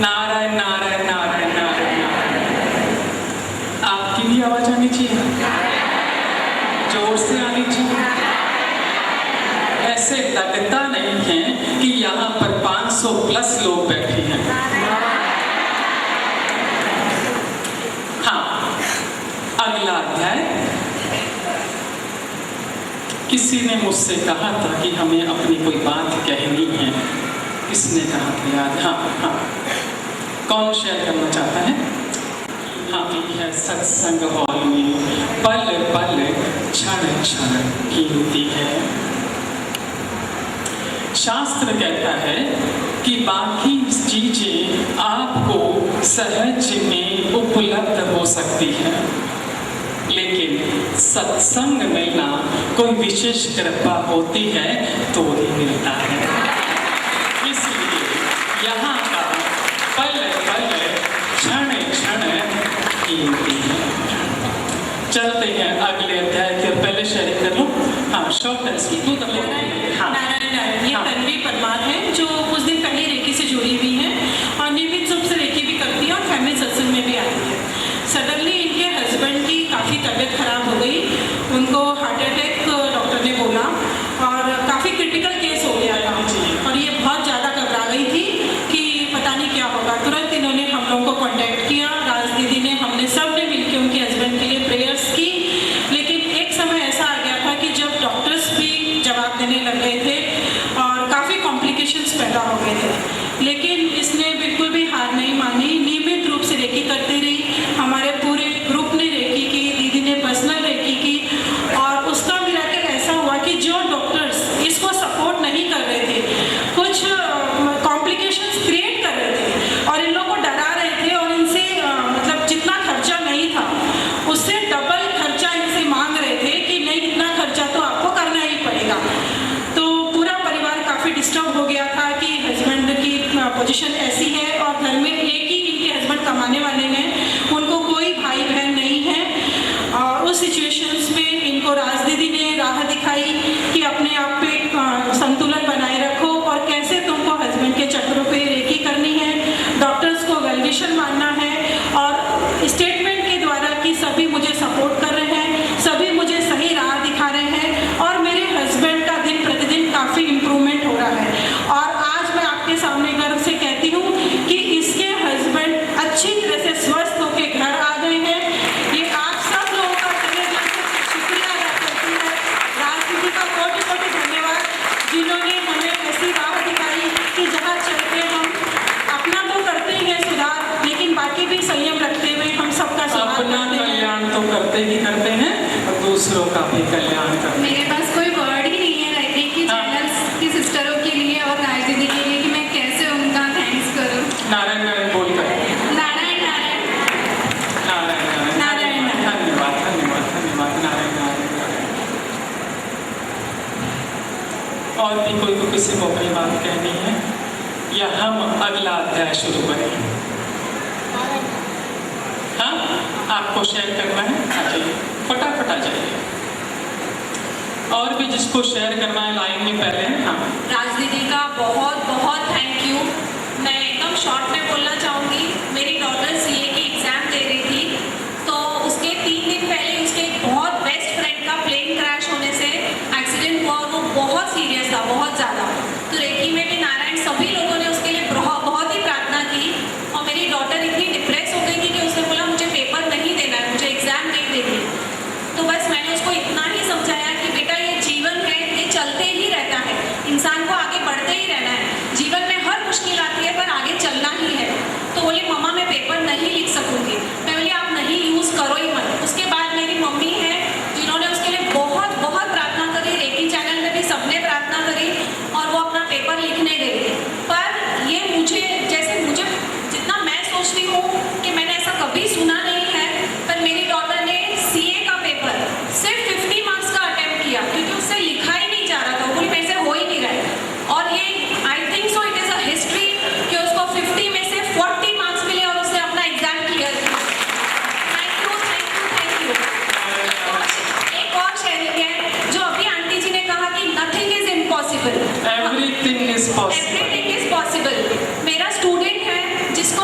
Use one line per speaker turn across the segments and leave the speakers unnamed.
नारायण नारायण नारायण नारायण नारायण। आपकी भी आवाज आनी चाहिए, जोर से आनी चाहिए। ऐसे लगता नहीं है कि यहाँ पर 500 प्लस लोग बैठे हैं। हाँ, अगला अध्याय। किसी ने मुझसे कहा था कि हमें अपनी कोई बात कहनी है। किसने कहा था याद? हाँ, कौन शेयर करना चाहता है? हाँ, ये है सत्संग हॉल में पल पल क्षण क्षण कीमती है। शास्त्र कहता है कि बाकी चीजें आपको सहज में उपलब्ध हो सकती है, लेकिन सत्संग मिलना कोई विशेष कृपा होती है तो ही मिलता है। इसलिए यहाँ का पल पल क्षण क्षण कीमती है। चलते हैं अगले अध्याय के। पहले शेयर कर लो। हाँ, शॉर्ट एंड स्वीट। हाँ,
ये तन्वी परमार है जो कुछ दिन पहले रेकी से जुड़ी हुई है और नियमित रूप से रेकी भी करती है और फैमिली सत्संग में भी आती है। सडनली इनके हस्बैंड की काफ़ी तबीयत खराब हो गई। उनको हार्ट अटैक डॉक्टर ने बोला और काफ़ी क्रिटिकल केस हो गया था और ये बहुत ज़्यादा घबरा गई थी कि पता नहीं क्या होगा। तुरंत इन्होंने हम लोगों को कॉन्टैक्ट किया। राज दीदी ने, हमने सब ने मिलकर उनके हस्बैंड के लिए प्रेयर्स की। लेकिन एक समय ऐसा आ गया था कि जब डॉक्टर्स भी जवाब देने लग गए थे और काफ़ी कॉम्प्लिकेशंस पैदा हो गए थे। लेकिन इसने बिल्कुल भी हार नहीं मानी, नियमित रूप से रेकी करती रही। हमारे पूरे ग्रुप ने रेकी की, दीदी ने पर्सनल रेकी की और उसका मिराकल ऐसा हुआ कि जो डॉक्टर्स इसको सपोर्ट नहीं कर रहे थे, कुछ कॉम्प्लिकेशंस क्रिएट कर रहे थे और इन लोगों को डरा रहे थे और इनसे मतलब जितना खर्चा नहीं था उससे डबल खर्चा इनसे मांग रहे थे कि नहीं, इतना खर्चा तो आपको करना ही पड़ेगा। तो पूरा परिवार काफ़ी डिस्टर्ब हो गया था कि हस्बैंड की पोजीशन ऐसी है और घर में एक ही इनके हस्बैंड कमाने वाले हैं, उनको कोई भाई बहन नहीं है। और उस सिचुएशंस में इनको राज दीदी ने राह दिखाई कि अपने आप पे संतुलन बनाए रखो और कैसे तुमको हस्बैंड के चक्रों पे रेकी करनी है, डॉक्टर्स को वेल विशर मानना है। और स्टेटमेंट के द्वारा कि सभी मुझे सपोर्ट कर रहे हैं, सभी मुझे सही राह दिखा रहे हैं और मेरे हस्बैंड का दिन प्रतिदिन काफ़ी इम्प्रूवमेंट हो रहा है। और आज मैं आपके सामने गर्व से कहती हूँ कि इसके हस्बैंड अच्छी तरह से स्वस्थ होकर घर आ गए हैं। ये आप सब लोगों का तहे दिल से शुक्रिया अदा करती है। राज दीदी का कोटि कोटि धन्यवाद, जिन्होंने हमें ऐसी राह दिखाई कि जहाँ चलते हम अपना तो करते ही हैं सुधार, लेकिन बाकी भी संयम रखते हुए हम सबका सुधार
अपना कल्याण तो करते ही करते हैं और दूसरों का भी कल्याण करते हैं।
मेरे पास कोई वर्ड ही नहीं है रेकी चैनल्स की सिस्टरों के लिए और राज दीदी के लिए कि मैं कैसे उनका थैंक्स करूं।
नारायण नारायण बोलकर
नारायण नारायण
नारायण नारायण
नारायण
धन्यवाद धन्यवाद धन्यवाद। नारायण नारायण। और भी कोई को किसी को अपनी बात कहनी है या हम अगला अध्याय शुरू करें? हाँ, आपको शेयर करना है? आ जाइए, फटाफट आ जाइए। और भी जिसको शेयर करना है लाइन में पहले। हाँ,
राज दीदी का बहुत बहुत थैंक यू। मैं एकदम शॉर्ट में बोलना चाहूँगी। मेरी डॉटर सीए की एग्ज़ाम दे रही थी, तो उसके 3 दिन पहले उसके एक बहुत बेस्ट फ्रेंड का प्लेन क्रैश होने से एक्सीडेंट हुआ और वो बहुत सीरियस था, बहुत ज़्यादा। तो रेकी में भी नारायण सभी लोगों ने उसके लिए बहुत ही प्रार्थना की और मेरी डॉटर इतनी डिप्रेस हो गई थी कि उसने बोला मुझे पेपर नहीं देना है, मुझे एग्ज़ाम नहीं देनी। तो बस मैंने उसको इतना ही समझाया कि बेटा ये जीवन है, ये चलते ही रहता है, इंसान को आगे बढ़ते ही रहना है। जीवन में हर मुश्किल आती है पर आगे चलना ही है। तो बोली मम्मा मैं पेपर नहीं लिख सकूंगी। मैं बोली आप नहीं यूज़ करो ही मत। उसके बाद मेरी मम्मी है जिन्होंने उसके लिए बहुत बहुत प्रार्थना करी। रेकी चैनल में भी सबने प्रार्थना करी और वो अपना पेपर लिखने गई। पर ये मुझे जितना मैं सोचती हूँ कि मैंने ऐसा कभी सुना नहीं है, पर मेरी डॉटर ने सीए का पेपर सिर्फ 50 मार्क्स का अटेम्प्ट किया क्योंकि उससे लिखा ही नहीं जा रहा था। बोली मेरे से हो ही नहीं रहा है। और ये I think so it is a history कि उसको 50 में से 40 मार्क्स मिले और उसने अपना एग्जाम क्लियर किया। Thank you thank you thank you. एक और शेयरिंग है जो अभी आंटी जी ने कहा कि nothing is impossible,
everything is possible.
Everything is possible. मेरा स्टूडेंट है जिसको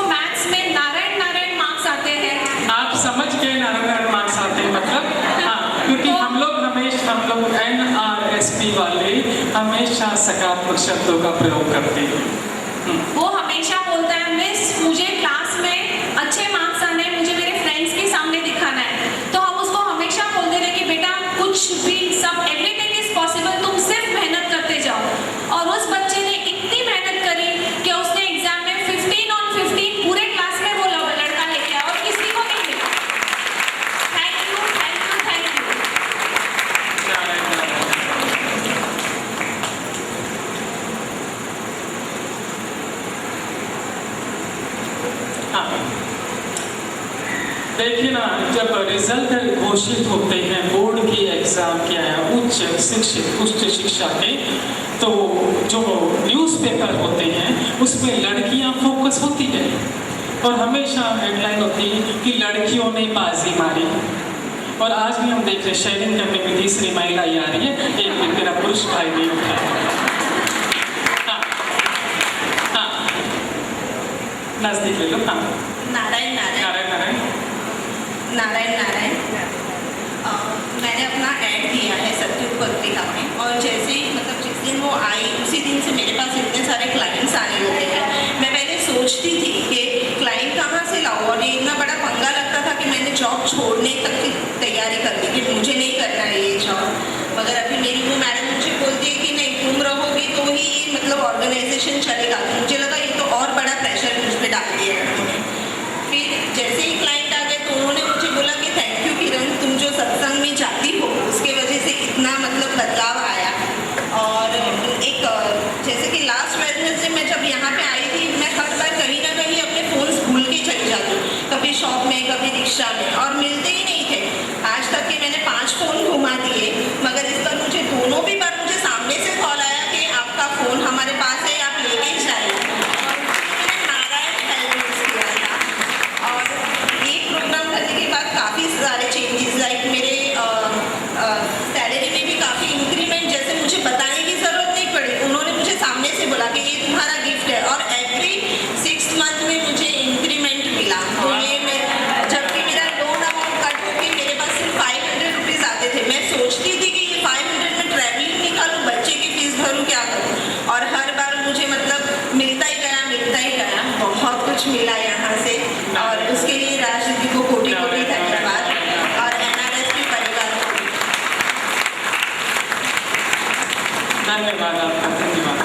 हमेशा सकारात्मक शब्दों का प्रयोग करते हैं।
वो हमेशा बोलता है मिस मुझे क्लास में अच्छे मार्क्स आने हैं, मुझे मेरे फ्रेंड्स के सामने दिखाना है। तो हम उसको हमेशा बोलते रहे कि बेटा कुछ भी सब एवरीथिंग इज पॉसिबल, तुम सिर्फ मेहनत करते जाओ। और उस बच्चे ने इतनी मेहनत करी कि उसने एग्जाम में 15 on 15 पूरे क्लास में वो लड़का लेके आया और किसी को नहीं मिला। Thank you thank you thank you.
हाँ, देखिए ना, जब रिजल्ट घोषित होते हैं बोर्ड की एग्जाम के उच्च शिक्षा के, तो जो न्यूज़पेपर होते हैं उसमें लड़कियां फोकस होती है और हमेशा हेडलाइन होती है कि लड़कियों ने बाजी मारी। और आज भी हम देख रहे हैं शेयरिंग करने में तीसरी महिला ही आ रही है, एक भी मेरा पुरुष भाई नहीं उठा। हाँ, नजदीक ले लो। हाँ,
नारायण नारायण
नारायण नारायण।
नारायण नारायण मैंने अपना ऐड दिया है सत्युग पत्रिका में, और जैसे ही मतलब जिस दिन वो आई उसी दिन से मेरे पास इतने सारे क्लाइंट्स आने लगे हैं। मैं पहले सोचती थी कि क्लाइंट कहाँ से लाऊं, और ये इतना बड़ा पंगा लगता था कि मैंने जॉब छोड़ने तक की तैयारी कर दी कि मुझे नहीं करना है ये जॉब। मगर अभी मेरी वो मैडम मुझे बोलती है कि नहीं तुम रहोगी तो ही ये मतलब ऑर्गेनाइजेशन चलेगा। तो मुझे लगा ये तो और बड़ा प्रेशर मुझ पर डाल दिया उन्होंने। फिर जैसे ही क्लाइंट आ गए तो उन्होंने मुझे बोला कि थैंक यू किरण, तुम जो सत्संग में जाती हो उसके वजह से इतना मतलब बदलाव आया। और एक जैसे कि लास्ट वेडनेसडे में जब यहाँ पे आई थी, मैं हर बार कहीं ना कहीं अपने फ़ोन्स भूल के चली जाती, कभी शॉप में कभी रिक्शा में, और मिलते ही नहीं थे। आज तक के मैंने 5 फ़ोन घुमा दिए, मगर इस बार मुझे दोनों भी बार मुझे सामने से कॉल आया कि आपका फ़ोन हमारे पास है, आप लेके जाइए। मैंने नारायण हेल्प यूज़ किया था, और ये प्रोग्राम करने के बाद काफ़ी सारे चेंजेस, लाइक मेरे सैलरी में भी काफ़ी इंक्रीमेंट, जैसे मुझे बताने की ज़रूरत नहीं पड़ी, उन्होंने मुझे सामने से बोला कि ये तुम्हारा गिफ्ट है। और एवरी 6 मंथ में मुझे इंक्रीमेंट मिला। तो ये मैं जबकि मेरा लोन अमाउंट कट होकर मेरे पास सिर्फ 500 रुपीज़ आते थे, मैं सोचती थी कि ये 500 में ट्रैवलिंग निकालूँ, बच्चे की फीस भरूँ, क्या करूँ। और हर बार मुझे मतलब मिलता ही गया, बहुत कुछ मिला यहाँ से, और उसके लिए राजनीति को कोटि कोटि धन्यवाद, और NRS के परिवार को
धन्यवाद आपका, धन्यवाद।